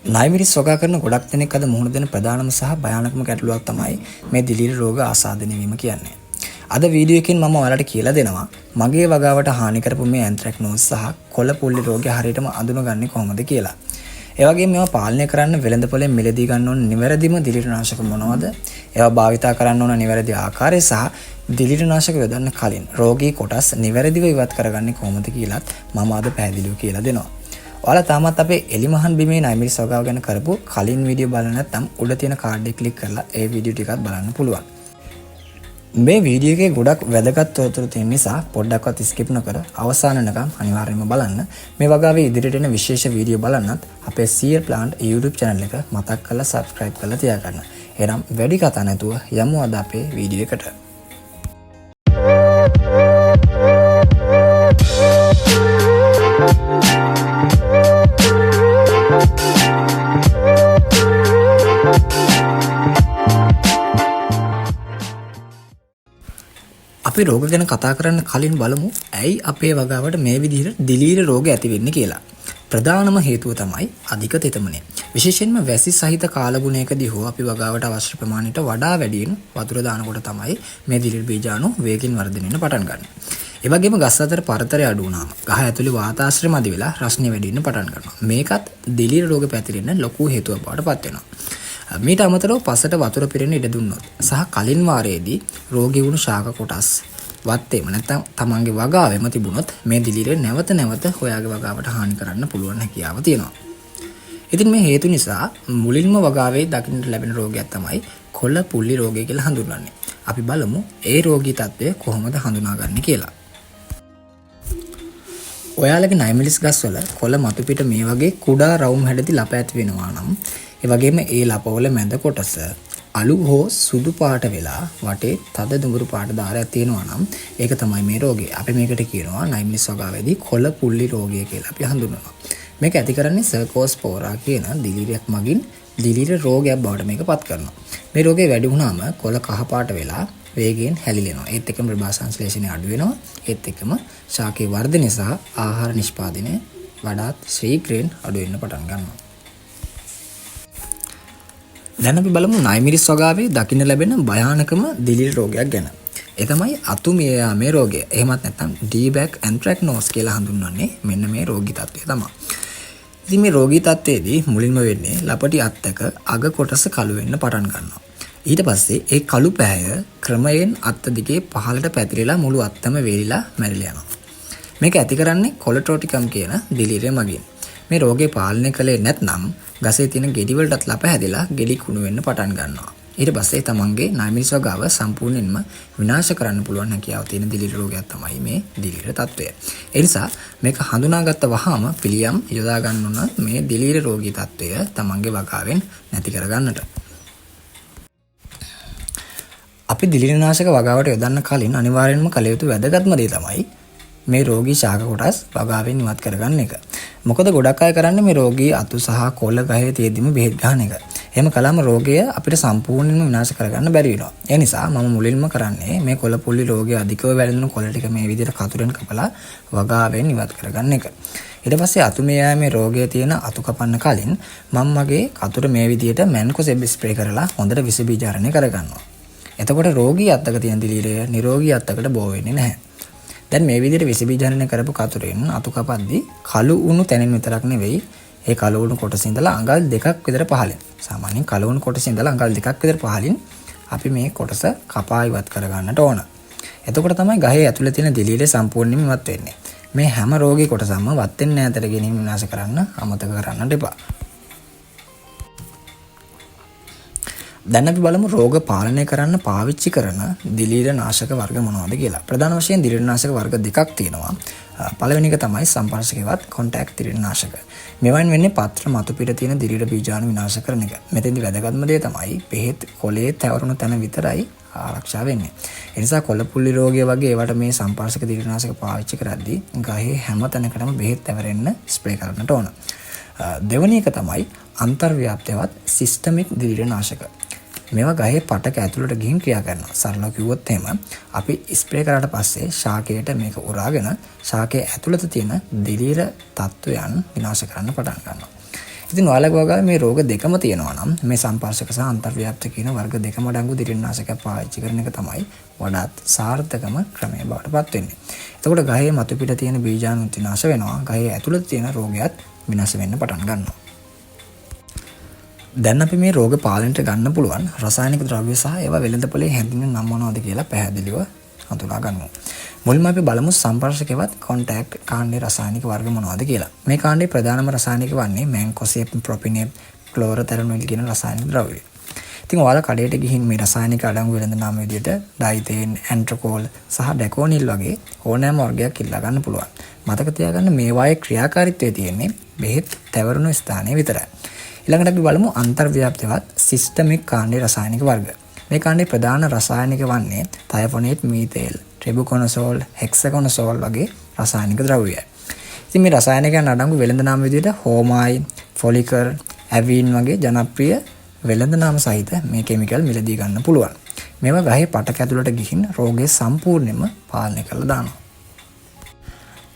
නයිමිරිස් වගා කරන ගොඩක් දෙනෙක් අද මුහුණ දෙන ප්‍රධානම සහ භයානකම ගැටලුවක් තමයි මේ දිලීර රෝග ආසාදනය වීම කියන්නේ. අද වීඩියෝ එකෙන් මම ඔයාලට කියලා දෙනවා මගේ වගාවට හානි කරපු මේ ඇන්ත්‍රැක්නෝස් සහ කොළ පුල්ලි රෝගය හරියටම අඳුනගන්නේ කොහොමද කියලා. ඒ වගේම මේවා පාලනය කරන්න වෙළඳපොලෙන් මිලදී ගන්න ඕන නිවැරදිම දිලීරනාශක මොනවද? ඒවා භාවිතා කරන්න ඕන නිවැරදි ආකාරය සහ දිලීරනාශක යොදන්න කලින් රෝගී කොටස් නිවැරදිව ඉවත් කරගන්නේ කොහොමද කියලාත් මම අද පැහැදිලිව කියලා දෙනවා. ඔයාලා තාමත් අපේ එලිමහන් බිමේ නයිමිරිස් වගාව ගැන කරපු කලින් වීඩියෝ බලන්න නැත්නම් උඩ තියෙන කාඩ් එක ක්ලික් කරලා ඒ වීඩියෝ ටිකත් බලන්න පුළුවන්. මේ වීඩියෝ එකේ ගොඩක් වැදගත් තොරතුරු තියෙන නිසා පොඩ්ඩක්වත් ස්කිප් නොකර අවසාන වෙනකම් අනිවාර්යයෙන්ම බලන්න. මේ වගාවේ ඉදිරියට එන විශේෂ වීඩියෝ බලන්නත් අපේ CL Plant YouTube channel එක මතක් කරලා subscribe කරලා තියාගන්න. එහෙනම් වැඩි කතා නැතුව යමු අද අපේ වීඩියෝ එකට. අපි රෝග ගැන කතා කරන්න කලින් බලමු ඇයි අපේ වගාවට මේ විදිහට දිලීර රෝග ඇති වෙන්නේ කියලා. ප්‍රධානම හේතුව තමයි අධික තෙතමනය. විශේෂයෙන්ම වැසි සහිත කාලගුණයකදී හෝ අපි වගාවට අවශ්‍ය ප්‍රමාණයට වඩා වැඩියෙන් වතුර දානකොට තමයි මේ දිලීර බීජාණු වේගින් වර්ධනය වෙන්න පටන් ගන්න. ඒ වගේම ගස් අතර පරතරය අඩු වුණාම ගහ ඇතුලේ වාතාශ්‍රය මදි වෙලා රස්නේ වැඩි වෙන්න පටන් ගන්නවා. මේකත් දිලීර රෝග පැතිරෙන්න ලොකු හේතුවක් බවට පත් වෙනවා. මීට අමතරව පසට වතුර පිරෙන්න ඉඩ දුන්නොත් සහ කලින් වාරයේදී රෝගී වුණු ශාක කොටස් වත්තේම නැත්නම් තමන්ගේ වගාවෙම තිබුණොත් මේ දිලීරේ නැවත ඔයාගේ වගාවට හානි කරන්න පුළුවන් හැකියාව තියෙනවා. ඉතින් මේ හේතු නිසා මුලින්ම වගාවේ දකින්න ලැබෙන රෝගයක් තමයි කොළ පුල්ලි රෝගය කියලා හඳුන්වන්නේ. අපි බලමු ඒ රෝගී තත්ත්වය කොහොමද හඳුනාගන්නේ කියලා. ඔයාලගේ නයිමිරිස් ගස්වල කොළ මතු පිට මේ වගේ කුඩා රවුම් හැඩති ලප ඇති වෙනවා නම් ඒ වගේම ඒ ලපවල මැද කොටස අලු හෝ සුදු පාට වෙලා වටේ තද දුඹුරු පාට ධාරයක් තියෙනවා නම් ඒක තමයි මේ රෝගය. අපි මේකට කියනවා නයිමිරිස් වගාවේදී කොළ පුල්ලි රෝගය කියලා අපි හඳුන්වනවා. මේක ඇති කරන්නේ සර්කෝස්පෝරා කියන දිලීරයක් මගින් දිලීර රෝගයක් බවට මේක පත් කරනවා. මේ රෝගය වැඩි වුණාම කොළ කහ පාට වෙලා වේගයෙන් හැලිලෙනවා. ඒත් එක්කම ප්‍රභා සංශ්ලේෂණය අඩු වෙනවා. ඒත් එක්කම ශාකයේ වර්ධනය සහ ආහාර නිෂ්පාදනය වඩාත් ශීඝ්‍රයෙන් අඩු වෙන්න පටන් ගන්නවා. දැන් අපි බලමු නයිමිරිස් වගාවේ දකින්න ලැබෙන භයානකම දිලීර රෝගයක් ගැන. ඒ තමයි අතු මිය යාමේ රෝගය. එහෙමත් නැත්නම් D-back anthracnose කියලා හඳුන්වන්නේ මෙන්න මේ රෝගී තත්ත්වය තමයි. ඉතින් මේ රෝගී තත්ත්වයේදී මුලින්ම වෙන්නේ ලපටි අත්තක අග කොටස කළු වෙන්න පටන් ගන්නවා. ඊට පස්සේ ඒ කළු පැහැය ක්‍රමයෙන් අත්ත දිගේ පහළට පැතිරිලා මුළු අත්තම වේලිලා මැරිලා යනවා. මේක ඇති කරන්නේ කොලට්‍රොටිකම් කියන දිලීරය මගින්. මේ රෝගේ පාලනය කළේ නැත්නම් ගසේ තියෙන ගෙඩි වලටත් ලප හැදිලා ගෙඩි කුණු වෙන්න පටන් ගන්නවා. ඊට පස්සේ තමන්ගේ නයිමිරිස් වගාව සම්පූර්ණයෙන්ම විනාශ කරන්න පුළුවන් හැකියාව තියෙන දිලීර රෝගයක් තමයි මේ දිලීර තත්ත්වය. ඒ නිසා මේක හඳුනාගත්ත වහාම පිළියම් යොදා ගන්න ඕන මේ දිලීර රෝගී තත්ත්වය තමන්ගේ වගාවෙන් නැති කර ගන්නට. අපි දිලීරනාශක වගාවට යොදන්න කලින් අනිවාර්යෙන්ම කළ යුතු වැදගත්ම දේ තමයි මේ රෝගී ශාක කොටස් වගාවෙන් ඉවත් කරගන්න එක. මොකද ගොඩක් අය කරන්නේ මේ රෝගී අතු සහ කොළ ගහේ තියෙද්දිම බෙහෙත් ගන්න එක. එහෙම කළාම රෝගය අපිට සම්පූර්ණයෙන්ම විනාශ කරගන්න බැරි වෙනවා. ඒ නිසා මම මුලින්ම කරන්නේ මේ කොළ පුල්ලි රෝගය අධිකව වැළඳුණු කොළ ටික මේ විදිහට කතුරෙන් කපලා වගාවෙන් ඉවත් කරගන්න එක. ඊට පස්සේ අතු මේ යාමේ රෝගය තියෙන අතු කපන්න කලින් මම මගේ කතුර මේ විදිහට මැන්කොසෙබ් ස්ප්‍රේ කරලා හොඳට විස බීජාරණය කරගන්නවා. එතකොට රෝගී අත්තක තියෙන දිලීරය නිරෝගී අත්තකට බෝ වෙන්නේ නැහැ. දැන් මේ විදිහට විස බීජාරණය කරපු කතුරෙන් අතු කපද්දී කළු උණු තැනින් විතරක් නෙවෙයි ඒ කළු උණු කොටස ඉඳලා අඟල් දෙකක් විතර පහළින් සාමාන්‍යයෙන් කළු උණු කොටස ඉඳලා අඟල් දෙකක් විතර පහළින් අපි මේ කොටස කපා ඉවත් කර ගන්නට ඕන. එතකොට තමයි ගහේ ඇතුලේ තියෙන දිලීරය සම්පූර්ණයෙන්ම ඉවත් වෙන්නේ. මේ හැම රෝගී කොටසක්ම වත් වෙන්නේ නැතර ගෙනින් විනාශ කරන්න අමතක කරන්නට එපා. දැන් අපි බලමු රෝග පාලනය කරන්න පාවිච්චි කරන දිලීර නාශක වර්ග මොනවද කියලා. ප්‍රධාන වශයෙන් දිලීර නාශක වර්ග දෙකක් තියෙනවා. පළවෙනි එක තමයි සම්පර්ශකේවත් කොන්ටැක්ට් දිලීර නාශක. මේවෙන් වෙන්නේ පත්‍ර මතු පිට තියෙන දිලීර බීජාණු විනාශ කරන එක. මෙතෙන්දි වැදගත්ම දේ තමයි බෙහෙත් කොළේ තැවරුණු තැන විතරයි ආරක්ෂා වෙන්නේ. ඒ නිසා කොළ පුල්ලි රෝගය වගේ ඒවට මේ සම්පර්ශක දිලීර නාශක පාවිච්චි කරද්දී ගහේ හැම තැනකටම බෙහෙත් තැවරෙන්න ස්ප්‍රේ කරන්නට ඕන. දෙවෙනි එක තමයි අන්තර්ව්‍යාප්තවත් සිස්ටමික් දිලීර නාශක. මේවා ගහේ පටක ඇතුළට ගිහින් ක්‍රියා කරනවා. සරලව කිව්වොත් එහෙම අපි ස්ප්‍රේ කරාට පස්සේ ශාකයට මේක උරාගෙන ශාකයේ ඇතුළත තියෙන දිලීර තත්වයන් විනාශ කරන්න පටන් ගන්නවා. ඉතින් ඔයාලගේ වගාවේ මේ රෝග දෙකම තියෙනවා නම් මේ සම්පර්ශක සහ අන්තර්ව්‍යාප්ත කියන වර්ග දෙකම අඩංගු දිලිරනාශකයක් පාවිච්චි කරන එක තමයි වඩාත් සාර්ථකම ක්‍රමය බවට පත් වෙන්නේ. එතකොට ගහේ මතු පිට තියෙන බීජාණු විනාශ වෙනවා. ගහේ ඇතුළත තියෙන රෝගයත් විනාශ වෙන්න පටන් ගන්නවා. දැන් අපි මේ රෝග පාලනයට ගන්න පුළුවන් රසායනික ද්‍රව්‍ය සහ ඒවා වෙළඳපොලේ හැඳින්වෙන නම් මොනවද කියලා පැහැදිලිව හඳුනා ගන්නවා. මුලින්ම අපි බලමු සම්පර්ශකවත් කොන්ටැක්ට් කාණ්ඩයේ රසායනික වර්ග මොනවද කියලා. මේ කාණ්ඩයේ ප්‍රධානම රසායනික වන්නේ මැන්කොසේප්, ප්‍රොපිනේප්, ක්ලෝරොතැරනොයිල් කියන රසායනික ද්‍රව්‍ය. ඉතින් ඔයාලා කඩේට ගිහින් මේ රසායනික අඩංගු වෙළඳ නාම විදියට ඩයිතේන්, ඇන්ට්‍රකෝල් සහ ඩැකෝනිල් වගේ ඕනෑම වර්ගයක් ඉල්ලා ගන්න පුළුවන්. මතක තියාගන්න මේවායේ ක්‍රියාකාරීත්වය තියෙන්නේ බෙහෙත් තැවරුණු ස්ථානයේ විතරයි. ඊළඟට අපි බලමු අන්තර්ව්‍යාප්තවත් සිස්ටමික් කාණ්ඩයේ රසායනික වර්ග. මේ කාණ්ඩයේ ප්‍රධාන රසායනික වන්නේ තයෆොනේට්, මීතේල්, ට්‍රිබුකොනසෝල්, හෙක්සකොනසෝල් වගේ රසායනික ද්‍රව්‍යයි. ඉතින් මේ රසායනිකයන් අඩංගු වෙළඳ නාම විදියට හෝමයින්, ෆොලිකර්, ඇවින් වගේ ජනප්‍රිය වෙළඳ නාම සහිත මේ කිමිකල් මිලදී ගන්න පුළුවන්. මේවා ගහේ පටක ඇතුළට ගිහින් රෝගය සම්පූර්ණයෙන්ම පාලනය කරලා දානවා.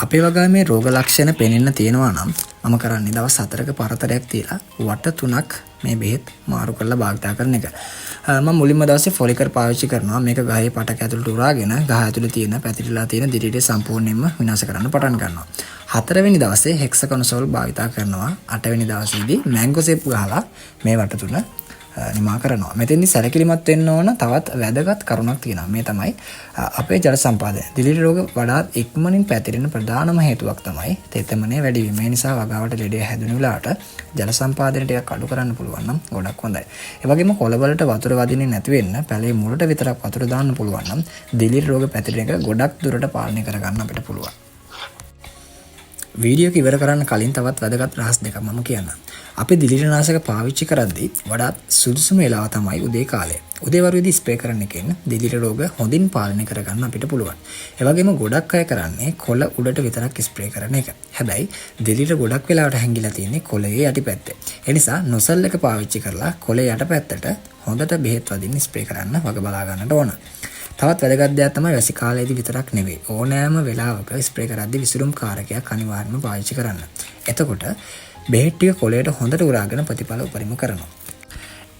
අපේ වගාවේ මේ රෝග ලක්ෂණ පෙනෙන්න තියෙනවා නම් මම කරන්නේ දවස් 4ක පරතරයක් තියලා වට 3ක් මේ බෙහෙත් මාරු කරලා භාවිතා කරන එක. මම මුලින්ම දවසේ ෆොලිකර් පාවිච්චි කරනවා. මේක ගහේ පටක ඇතුළට උරාගෙන ගහ ඇතුළේ තියෙන පැතිරිලා තියෙන දිලිටි සම්පූර්ණයෙන්ම විනාශ කරන්න පටන් ගන්නවා. 4 වෙනි දවසේ හෙක්සකොනසෝල් භාවිතා කරනවා. 8 වෙනි දවසේදී මැන්ගෝසේප් ගහලා මේ වට 3 නිමා කරනවා. මෙතෙන්දි සැලකිලිමත් වෙන්න ඕන තවත් වැදගත් කරුණක් තියෙනවා. මේ තමයි අපේ ජල සම්පාදනය. දිලිරි රෝග වඩාත් ඉක්මනින් පැතිරෙන ප්‍රධානම හේතුවක් තමයි තෙතමනය වැඩි වීම. ඒ නිසා වගාවට ලෙඩේ හැදුණු වෙලාවට ජල සම්පාදනය ටිකක් අඩු කරන්න පුළුවන් නම් ගොඩක් හොඳයි. ඒ වගේම කොළවලට වතුර වදින්නේ නැති වෙන්න පැලේ මුලට විතරක් වතුර දාන්න පුළුවන් නම් දිලිරි රෝග පැතිරෙන එක ගොඩක් දුරට පාලනය කරගන්න අපිට පුළුවන්. වීඩියෝ එක ඉවර කරන්න කලින් තවත් වැදගත් රහස් දෙකක් මම කියන්නම්. අපි දිලිරනාශක පාවිච්චි කරද්දී වඩාත් සුදුසුම වෙලාව තමයි උදේ කාලය. උදේ වරුවේදී ස්ප්‍රේ කරන එකෙන් දිලිර රෝග හොඳින් පාලනය කරගන්න අපිට පුළුවන්. ඒ වගේම ගොඩක් අය කරන්නේ කොළ උඩට විතරක් ස්ප්‍රේ කරන එක. හැබැයි දිලිර ගොඩක් වෙලාවට හැංගිලා තියෙන්නේ කොළයේ යටිපැත්තේ. ඒ නිසා නොසල් එක පාවිච්චි කරලා කොළේ යටපැත්තට හොඳට බෙහෙත් වදින්න ස්ප්‍රේ කරන්න වග බලා ගන්නට ඕන. තවත් වැදගත් දෙයක් තමයි වැසි කාලයේදී විතරක් නෙවෙයි ඕනෑම වෙලාවක ස්ප්‍රේ කරද්දී විසුරුම් කාරකයක් අනිවාර්යයෙන්ම පාවිච්චි කරන්න. එතකොට බෙහෙත් ටික කොළයට හොඳට උරාගෙන ප්‍රතිඵල උපරිම කරනවා.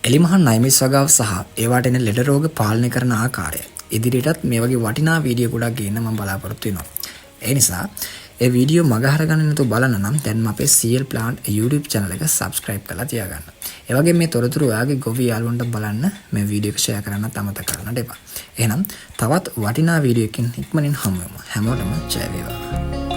එලිමහන් නයිමිස් වගාව සහ ඒවට එන ලෙඩ රෝග පාලනය කරන ආකාරය ඉදිරියටත් මේ වගේ වටිනා වීඩියෝ ගොඩක් ගේන්න මම බලාපොරොත්තු වෙනවා. ඒ නිසා ඒ වීඩියෝ මග හරගන්න නැතුව බලන්න නම් දැන්ම අපේ CL Plant YouTube channel එක subscribe කරලා තියාගන්න. ඒ වගේම මේ තොරතුරු ඔයාගේ ගොවි යාළුවන්ට බලන්න මේ වීඩියෝ එක share කරන්නත් අමතක කරන්න එපා. එහෙනම් තවත් වටිනා වීඩියෝ එකකින් ඉක්මනින් හමු වෙමු. හැමෝටම ජය වේවා.